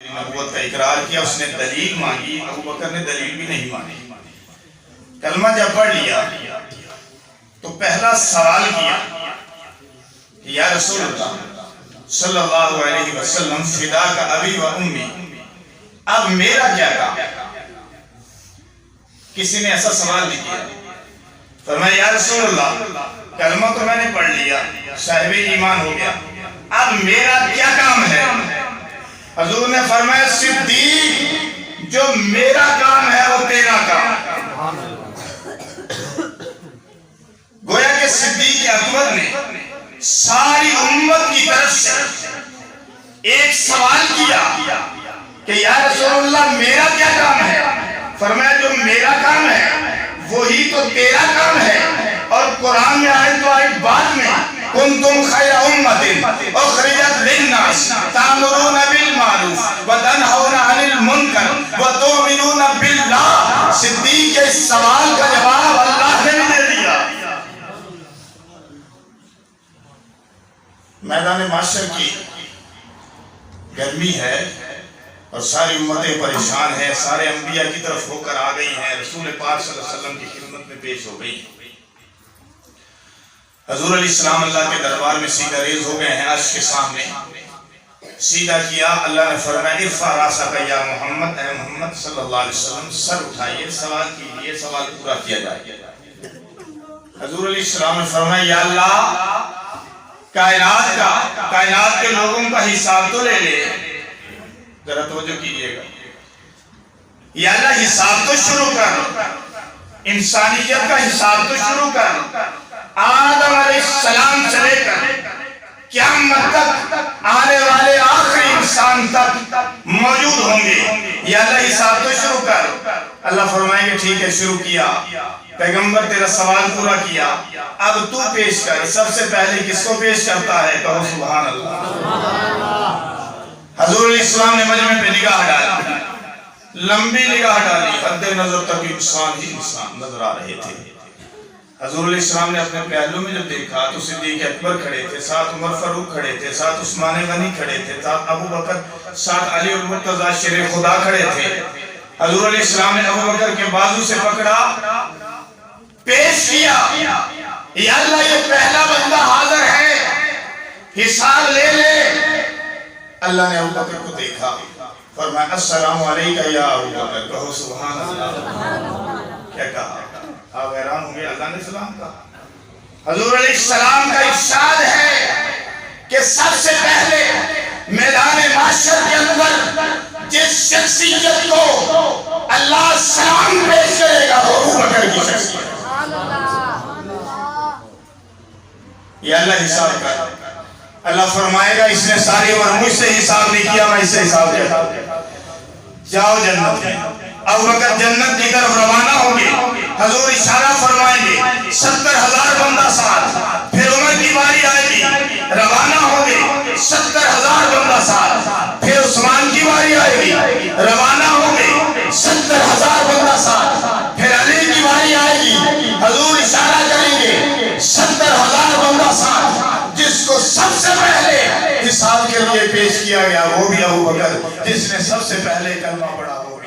نبوت کا اقرار کیا، اس نے دلیل مانگی، ابو بکر نے دلیل بھی نہیں مانی۔ کلمہ جب پڑھ لیا تو پہلا سوال کیا، یا رسول اللہ صلی اللہ علیہ وسلم فداک ابی و امی، اب میرا کیا کام؟ کسی نے ایسا سوال نہیں کیا۔ فرمایا یا رسول اللہ کلمہ تو میں نے پڑھ لیا، صاحب ایمان ہو گیا، اب میرا کیا کام ہے؟ حضور نے فرمایا صدیق جو میرا کام ہے وہ تیرا کام۔ گویا کہ صدیق اکبر نے ساری امت کی طرف سے ایک سوال کیا کہ یا رسول اللہ میرا کیا کام ہے؟ فرمایا جو میرا کام ہے وہی تو تیرا کام ہے۔ اور قرآن میں آئے تو آئے بعد میں کنتم خیر امت اخرجت للناس تأمرون بالمعروف وتنہون عن المنکر وتؤمنون باللہ۔ صدیق کے سوال کا جواب اللہ نے بھی دے دیا۔ میدان معاشر کی گرمی ہے اور ساری امتیں پریشان ہیں، سارے انبیاء کی طرف ہو کر آ گئی ہیں، رسول پاک صلی اللہ علیہ وسلم کی خدمت میں پیش ہو گئی ہیں۔ حضور علیہ السلام اللہ کے دربار میں سیدھا ریز ہو گئے ہیں، عرش کے سامنے سیدھا کیا۔ اللہ نے فرمایا ارفع راسک یا محمد، اے محمد صلی اللہ علیہ وسلم سر اٹھائیے، سوال کیجئے، سوال پورا کیا جائے۔ حضور علیہ السلام نے فرمایا یا اللہ کائنات کے لوگوں کا حساب تو لے لے، ذرا توجہ کیجئے گا۔ یا اللہ حساب تو شروع کر، انسانیت کا حساب تو شروع کر۔ آدم علیہ السلام سے لے کر قیامت تک آنے والے آخری انسان تک موجود ہوں گے، یا اللہ حساب تو شروع کر۔ اللہ فرمائیں گے ٹھیک ہے، شروع کیا، پیغمبر تیرا سوال پورا کیا، اب تو پیش کر۔ سب سے پہلے کس کو پیش کرتا ہے؟ کہو سبحان اللہ۔ حضور علیہ السلام نے مجمع پہ نگاہ ڈالی، لمبی نگاہ ڈالی، حد نظر تک انسان ہی انسان نظر آ رہے تھے۔ حضور علیہ السلام نے اپنے پہلو میں جب دیکھا تو صدیق اکبر کھڑے تھے، ساتھ عمر فاروق کھڑے تھے، ساتھ عثمان غنی کھڑے تھے، ساتھ ابو بکر، ساتھ علی المرتضیٰ شیر خدا کھڑے تھے۔ حضور علیہ السلام نے ابو بکر کے بازو سے پکڑا، پیش کیا، یا اللہ یہ پہلا بندہ حاضر ہے، حساب لے لے۔ اللہ نے ابو بکر کو دیکھا، فرمایا السلام علیکہ یا ابو بکر، کہو سبحان اللہ۔ کیا کہا؟ آپ حیران ہوں گے، اللہ نے سلام کہا۔ حضور علیہ السلام کا ارشاد ہے کہ سب سے پہلے میدان معاشر کے اندر جس شخصیت کو اللہ سلام پیش کرے گا وہ ابو بکر کی شخصیت۔ یہ اللہ حساب کر۔ اللہ فرمائے گا اس نے ساری عمر مجھ سے حساب نہیں کیا، میں اس سے حساب کیا، جاؤ جنت میں۔ ابو بکر جنت کی طرف روانہ ہوں گے، حضور اشارہ فرمائیں گے 70,000 بندہ ساتھ، پھر عمر کی باری آئے گی، روانہ ہوں گے 70,000 بندہ ساتھ، پھر عثمان کی باری آئے گی، روانہ ہوں گے 70,000 بندہ ساتھ، پھر علی کی باری آئے گی، حضور اشارہ کریں گے 70,000 بندہ ساتھ۔ جس کو سب سے پہلے حساب کے لیے پیش کیا گیا وہ بھی ابو بکر، جس نے سب سے پہلے کلمہ پڑھا ہو گیا۔